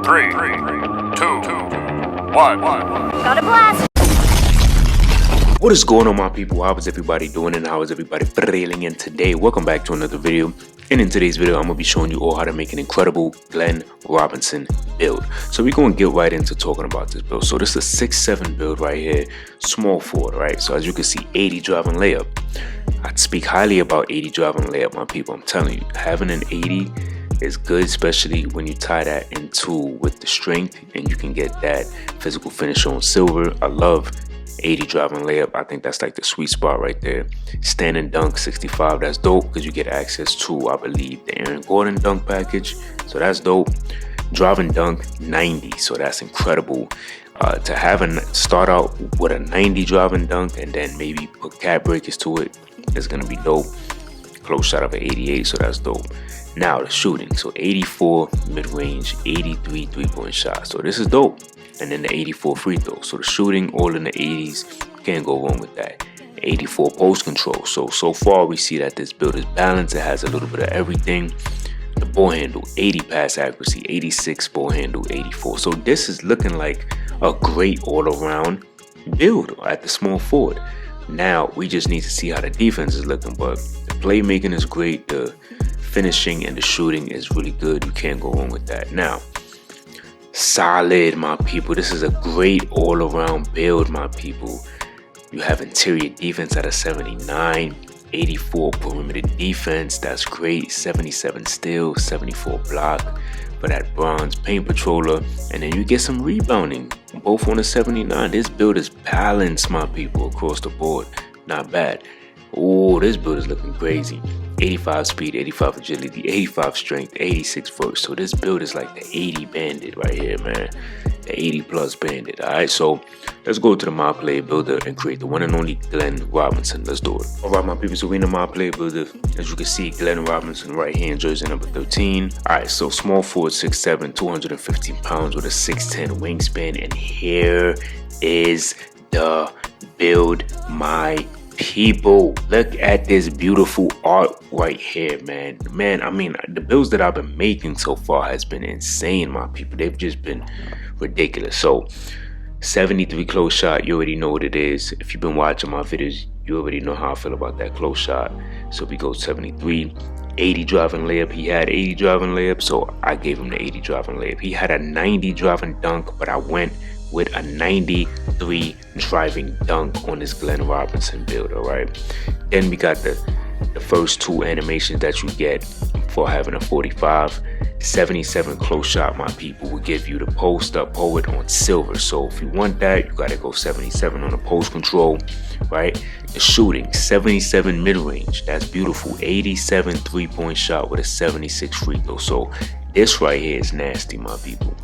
3, 2, 1. Got a blast! What is going on, my people? How is everybody doing and how is everybody feeling? And today, welcome back to another video. And in today's video, I'm going to be showing you all how to make an incredible Glenn Robinson build. So we're going to get right into talking about this build. So this is a 6'7" build right here, small forward, right? So as you can see, 80 driving layup. I'd speak highly about 80 driving layup, my people. I'm telling you, having an 80 is good, especially when you tie that into with the strength and you can get that physical finish on silver. I love 80 driving layup. I think that's like the sweet spot right there. Standing dunk 65, that's dope because you get access to, I believe, the Aaron Gordon dunk package, so that's dope. Driving dunk 90, so that's incredible. To have start out with a 90 driving dunk and then maybe put cap breakers to it is gonna be dope. Close shot of an 88, so that's dope. Now the shooting, so 84 mid-range, 83 three-point shot, so this is dope. And then the 84 free throw, so the shooting all in the 80s, can't go wrong with that. 84 post control, so far we see that this build is balanced. It has a little bit of everything. The ball handle, 80 pass accuracy, 86 ball handle, 84. So this is looking like a great all-around build at the small forward. Now we just need to see how the defense is looking, but the playmaking is great, the finishing and the shooting is really good. You can't go wrong with that. Now, solid, my people. This is a great all-around build, my people. You have interior defense at a 79, 84 perimeter defense, that's great. 77 steal, 74 block for that bronze paint patroller, and then you get some rebounding, both on a 79. This build is balanced, my people, across the board. Not bad. Oh, this build is looking crazy. 85 speed, 85 agility, 85 strength, 86 force. So this build is like the 80 bandit right here, man. The 80 plus bandit. Alright, so let's go to the My Player Builder and create the one and only Glenn Robinson. Let's do it. Alright, my people, so we in the My Player Builder. As you can see, Glenn Robinson right here in jersey number 13. Alright, so small forward, 6'7", 215 pounds with a 6'10" wingspan. And here is the build, my people. Look at this beautiful art right here, man. I mean, the builds that I've been making so far has been insane, my people. They've just been ridiculous. So 73 close shot, you already know what it is. If you've been watching my videos, you already know how I feel about that close shot. So we go 73. 80 driving layup. He had 80 driving layup, so I gave him the 80 driving layup. He had a 90 driving dunk, but I went with a 93 driving dunk on this Glenn Robinson build. All right, then we got the first two animations that you get for having a 45. 77 close shot, my people, will give you the post up poet on silver. So if you want that, you got to go 77 on the post control, right? The shooting, 77 mid-range, that's beautiful. 87 three-point shot with a 76 free throw. So this right here is nasty, my people.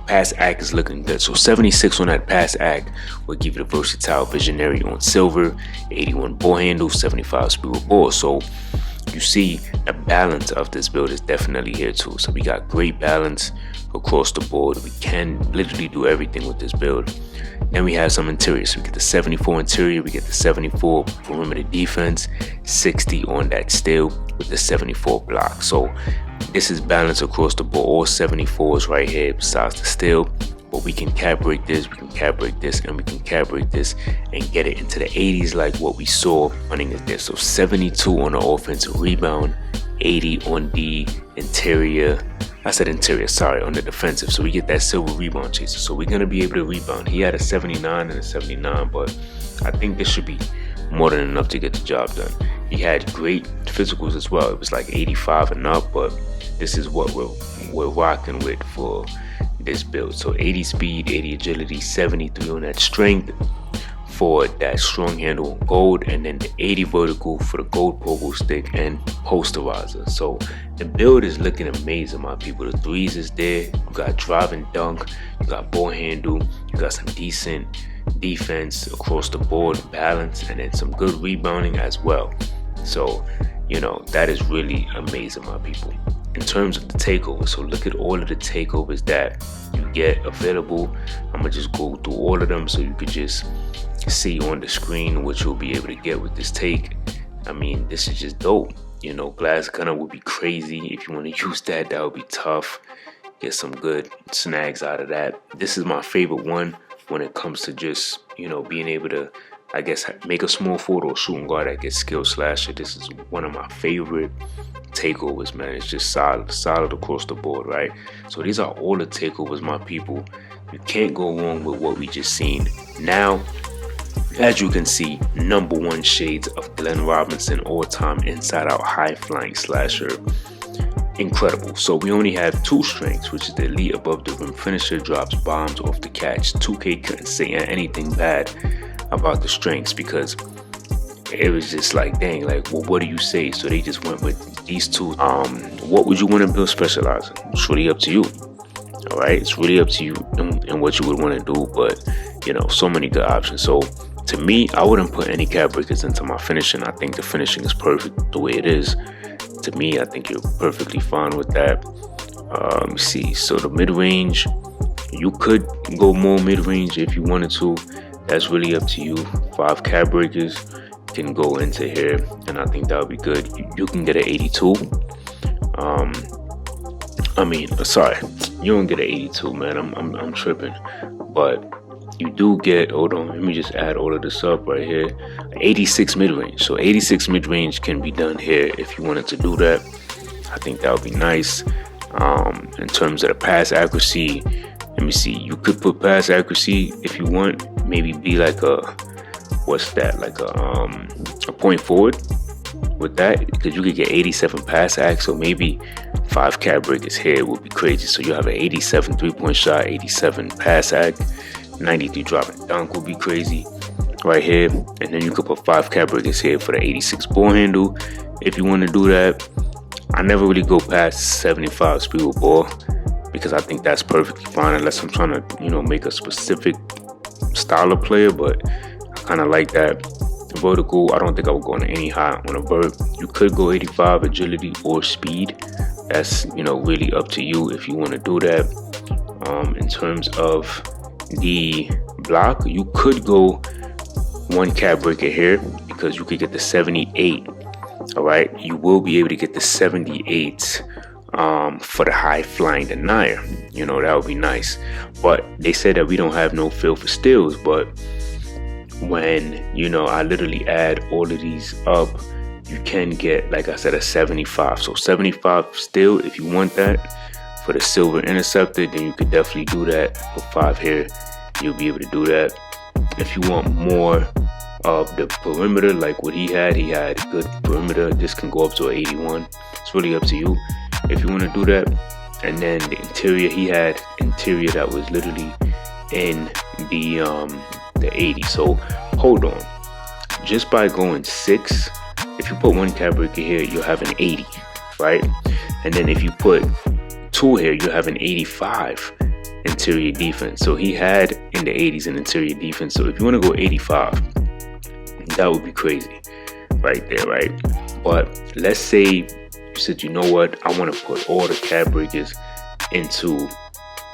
Pass act is looking good, so 76 on that pass act will give you the versatile visionary on silver. 81 ball handle, 75 speed with ball. So you see the balance of this build is definitely here too. So we got great balance across the board. We can literally do everything with this build. Then we have some interior, so we get the 74 interior, we get the 74 perimeter defense, 60 on that steal with the 74 block. So this is balanced across the board, all 74s right here besides the steal. But we can cap break this, we can cap break this, and we can cap break this and get it into the 80s like what we saw running is this. So 72 on the offensive rebound, 80 on the interior. I said interior, sorry, on the defensive. So we get that silver rebound chaser. So we're going to be able to rebound. He had a 79 and a 79, but I think this should be more than enough to get the job done. He had great physicals as well. It was like 85 and up, but this is what we're rocking with for this build. So 80 speed, 80 agility, 73 on that strength for that strong handle on gold, and then the 80 vertical for the gold pogo stick and posterizer. So the build is looking amazing, my people. The threes is there. You got driving dunk, you got ball handle, you got some decent defense across the board, balance, and then some good rebounding as well. So, you know, that is really amazing, my people. In terms of the takeovers, so look at all of the takeovers that you get available. I'm gonna just go through all of them so you could just see on the screen what you'll be able to get with this take. I mean, this is just dope. You know, glass gunner would be crazy. If you want to use that, that would be tough. get some good snags out of that. This is my favorite one when it comes to just, being able to, I guess, make a small forward or shooting guard that gets skill slasher. This is one of my favorite takeovers, man. It's just solid across the board, right? So these are all the takeovers, my people. You can't go wrong with what we just seen. Now, as you can see, #1 shades of Glenn Robinson, all-time inside-out high-flying slasher. Incredible. So we only have 2 strengths, which is the elite above the rim finisher, drops bombs off the catch. 2K couldn't say anything bad about the strengths because it was just like, dang, like, well, what do you say? So they just went with these 2. What would you want to build specialize in? It's really up to you. All right, it's really up to you and what you would want to do, but so many good options. So to me, I wouldn't put any cap breakers into my finishing. I think the finishing is perfect the way it is. To me, I think you're perfectly fine with that. Let me see. So the mid-range, you could go more mid-range if you wanted to. That's really up to you. 5 cap breakers can go into here, and I think that would be good. You can get an 82. Sorry, you don't get an 82, man. I'm tripping, but you do get, hold on, let me just add all of this up right here, 86 mid-range. So 86 mid-range can be done here if you wanted to do that. I think that would be nice. In terms of the pass accuracy, let me see, you could put pass accuracy if you want, maybe be like a, what's that, like a point forward with that, because you could get 87 pass ac, so maybe 5 cap breakers here would be crazy. So you have an 87 3-point shot, 87 pass ac, 93 drop and dunk would be crazy right here. And then you could put 5 cap breakers here for the 86 ball handle if you want to do that. I never really go past 75 speed with ball because I think that's perfectly fine unless I'm trying to, make a specific style of player, but I kind of like that. Vertical, I don't think I would go on any high on a vert. You could go 85 agility or speed. That's, really up to you if you want to do that. In terms of the block, you could go 1 cap breaker here because you could get the 78. All right, you will be able to get the 78 for the high flying denier. That would be nice. But they said that we don't have no feel for steals, but when I literally add all of these up, you can get, like I said, a 75. So 75 still, if you want that for the silver interceptor, then you could definitely do that. Put 5 here, you'll be able to do that. If you want more of the perimeter, like what he had good perimeter, this can go up to an 81. It's really up to you if you want to do that. And then the interior, he had interior that was literally in the 80. So hold on, just by going 6, if you put 1 cap breaker here, you'll have an 80, right? And then if you put 2 here, you'll have an 85 interior defense. So he had in the 80s an interior defense. So if you want to go 85, that would be crazy right there, right? But let's say you said, you know what, I want to put all the cap breakers into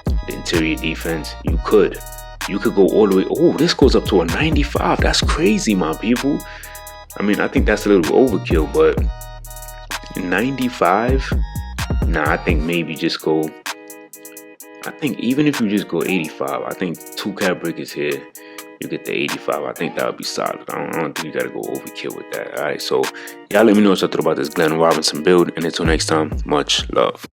the interior defense. You could go all the way. Oh, this goes up to a 95. That's crazy, my people. I think that's a little overkill, but 95? Nah, I think maybe just go, I think even if you just go 85, I think 2 cap breakers here, you get the 85. I think that would be solid. I don't think you got to go overkill with that. All right, so y'all let me know what y'all thought about this Glenn Robinson build, and until next time, much love.